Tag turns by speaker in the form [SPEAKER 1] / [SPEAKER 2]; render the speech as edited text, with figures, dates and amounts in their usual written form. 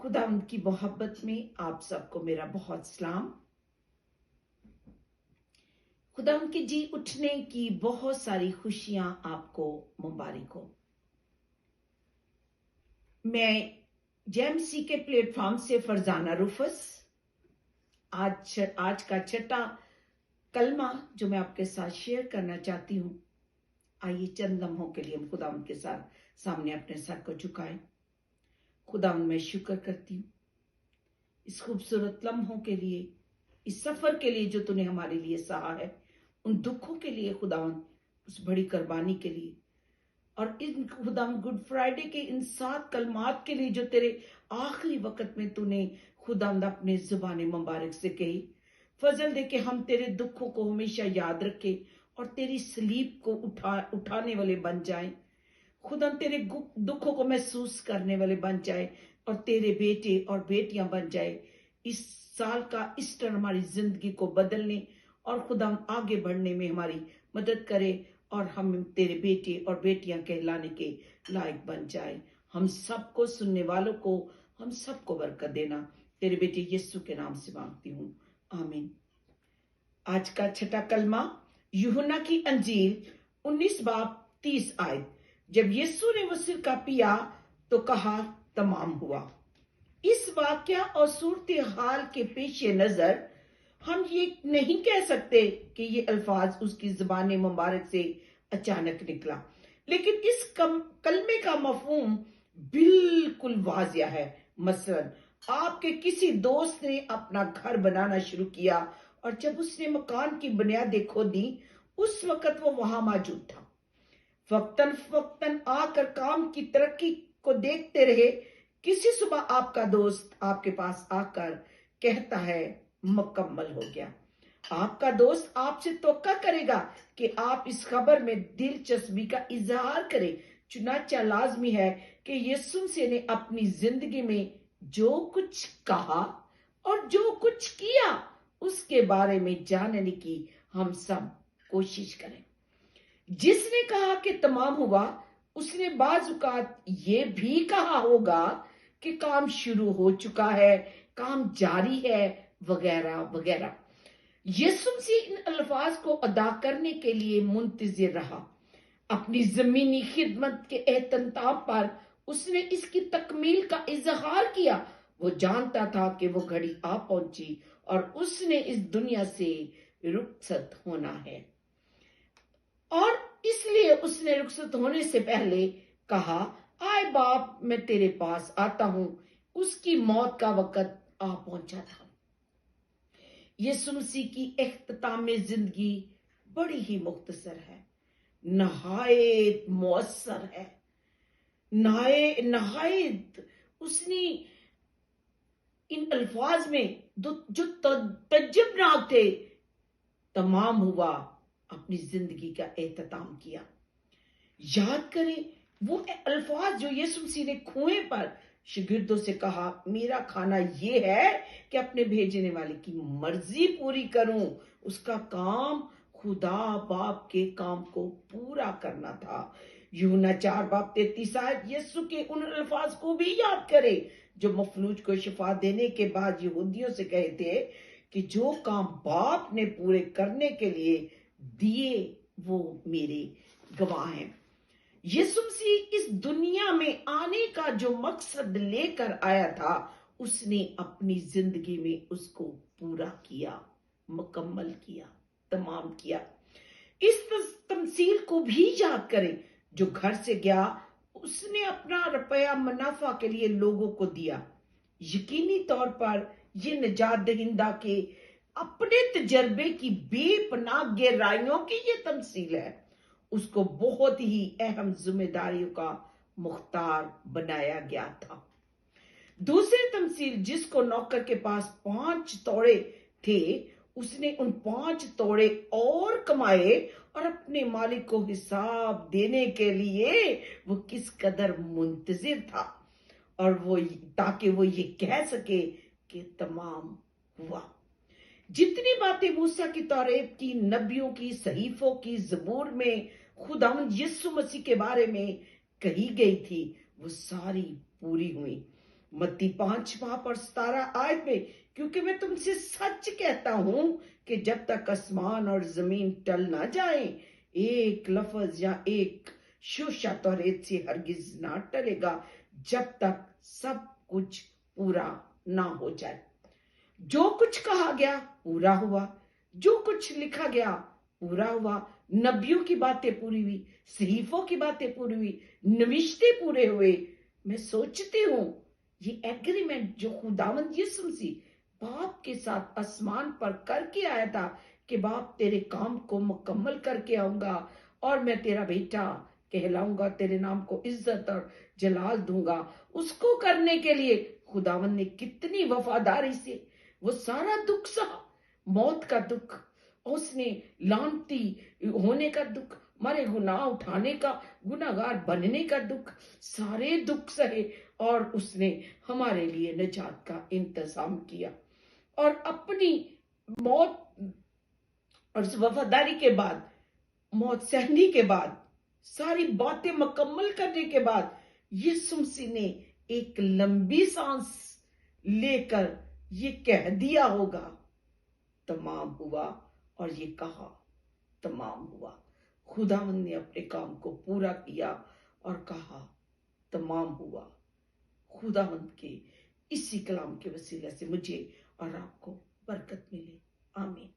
[SPEAKER 1] खुदावंद की मोहब्बत में आप सबको मेरा बहुत सलाम। खुदावंद के जी उठने की बहुत सारी खुशियां आपको मुबारक हो। मैं जेएमसी के प्लेटफॉर्म से फरजाना रुफस आज का छठा कलमा जो मैं आपके साथ शेयर करना चाहती हूँ। आइए चंद लम्हों के लिए हम खुदावंद के साथ सामने अपने सर को झुकाएं। खुदावंद मैं शुक्र करती हूँ इस खूबसूरत लम्हों के लिए, इस सफर के लिए जो तूने हमारे लिए सहा है, उन दुखों के लिए खुदावंद, उस बड़ी कुर्बानी के लिए, और इन खुदावंद गुड फ्राइडे के इन 7 कलमात के लिए जो तेरे आखिरी वक्त में तूने खुदावंद अपने जुबान मुबारक से कही। फजल दे के हम तेरे दुखों को हमेशा याद रखें और तेरी सलीब को उठाने वाले बन जाएं। खुदा तेरे दुखों को महसूस करने वाले बन जाए और तेरे बेटे और बेटियां बन जाए। इस साल का ईस्टर हमारी जिंदगी को बदलने और खुदा आगे बढ़ने में हमारी मदद करे और हम तेरे बेटे और बेटियां कहलाने के लायक बन जाए। हम सबको, सुनने वालों को, हम सबको बरकत देना। तेरे बेटे यीशु के नाम से मांगती हूँ, आमीन। आज का छठा कलमा यूहन्ना की अंजील 19 बाब 30 आयत। जब यीशु ने वो सिरका पिया तो कहा, तमाम हुआ। इस वाक्य और सूरत हाल के पेश नजर हम ये नहीं कह सकते कि ये अल्फाज उसकी जुबान मुबारक से अचानक निकला, लेकिन इस कलमे का मफहूम बिल्कुल वाजिया है। मसलन आपके किसी दोस्त ने अपना घर बनाना शुरू किया और जब उसने मकान की बुनियादें खोदी, उस वक्त वो वहां मौजूद था। वक्तन आकर काम की तरक्की को देखते रहे। किसी सुबह आपका दोस्त आपके पास आकर कहता है, मुकम्मल हो गया। आपका दोस्त आपसे तवक्का करेगा कि आप इस खबर में दिलचस्पी का इजहार करें। चुनाचा लाजमी है कि यीशु मसीह ने अपनी जिंदगी में जो कुछ कहा और जो कुछ किया उसके बारे में जानने की हम सब कोशिश करें। जिसने कहा कि तमाम हुआ, उसने बाजुकात ये भी कहा होगा कि काम शुरू हो चुका है, काम जारी है, वगैरह वगैरह। यीशु मसीह इन अल्फाज को अदा करने के लिए मुंतजिर रहा। अपनी जमीनी खिदमत के एहतमाम पर उसने इसकी तकमील का इजहार किया। वो जानता था कि वो घड़ी आ पहुंची और उसने इस दुनिया से रुखसत होना है, और इसलिए उसने रुखसत होने से पहले कहा, आए बाप, मैं तेरे पास आता हूं। उसकी मौत का वक्त आ पहुंचा था। यीशु मसीह की इख्तिताम जिंदगी बड़ी ही मुख्तसर है, नहायत मुअस्सर है, नहायत उसने इन अल्फाज में जो तजब्नाक थे, तमाम हुआ, अपनी जिंदगी का एहतमाम किया। याद करें वो अल्फाज जो यीशु मसीह ने कुएं पर शागिर्दों से कहा, मेरा खाना ये है कि अपने भेजने वाले की मर्जी पूरी करूं। उसका काम खुदा बाप के काम को पूरा करना था। यूहन्ना 4 बाब 33 आयत यीशु के उन अल्फाज को भी याद करें जो मफलूज को शिफा देने के बाद यहूदियों से कहे थे कि जो काम बाप ने पूरे करने के लिए दिए वो मेरे गवाह हैं। यीशु मसीह इस दुनिया में आने का जो मकसद लेकर आया था, उसने अपनी जिंदगी में उसको पूरा किया, मुकम्मल किया, तमाम किया। इस तमसील को भी याद करें, जो घर से गया उसने अपना रुपया मुनाफा के लिए लोगों को दिया। यकीनी तौर पर ये निजात दहिंदा के अपने तजर्बे की बेपनाह गहराइयों की ये तमसील है। उसको बहुत ही अहम जिम्मेदारियों का मुख्तार बनाया गया था। दूसरी तमसील, जिसको नौकर के पास 5 तोड़े थे, उसने उन 5 तोड़े और कमाए और अपने मालिक को हिसाब देने के लिए वो किस कदर मुंतजिर था, और वो ताकि वो ये कह सके कि तमाम हुआ। जितनी बातें मूसा की तौरात की, नबियों की, सहीफों की, ज़बूर में खुदावंद यीशु मसीह के बारे में कही गई थी, वो सारी पूरी हुई। मत्ती 5:17 में, क्योंकि मैं तुमसे सच कहता हूं कि जब तक आसमान और जमीन टल ना जाए, एक लफ्ज या एक शोशा तौरेत से हरगिज ना टलेगा, जब तक सब कुछ पूरा ना हो जाए। जो कुछ कहा गया पूरा हुआ, जो कुछ लिखा गया पूरा हुआ। नबियों की बातें पूरी हुई, सहीफों की बातें पूरी हुई, नविश्ते पूरे हुए। मैं सोचती हूँ ये एग्रीमेंट जो खुदावंद यीशु मसीह बाप के साथ आसमान पर करके आया था कि बाप तेरे काम को मुकम्मल करके आऊंगा और मैं तेरा बेटा कहलाऊंगा, तेरे नाम को इज्जत और जलाल दूंगा, उसको करने के लिए खुदावंद ने कितनी वफादारी से वो सारा दुख सहा। मौत का दुख, उसने लानती होने का दुख, हमारे गुनाह उठाने का, गुनाहगार बनने का दुख, सारे दुख सहे और उसने हमारे लिए निजात का इंतजाम किया। और अपनी मौत और इस वफादारी के बाद, मौत सहने के बाद, सारी बातें मुकम्मल करने के बाद, यीशु मसीह ने एक लंबी सांस लेकर ये कह दिया होगा, तमाम हुआ, और ये कहा तमाम हुआ। खुदावंद ने अपने काम को पूरा किया और कहा तमाम हुआ। खुदावंद के इसी कलाम के वसीले से मुझे और आपको बरकत मिले। आमीन।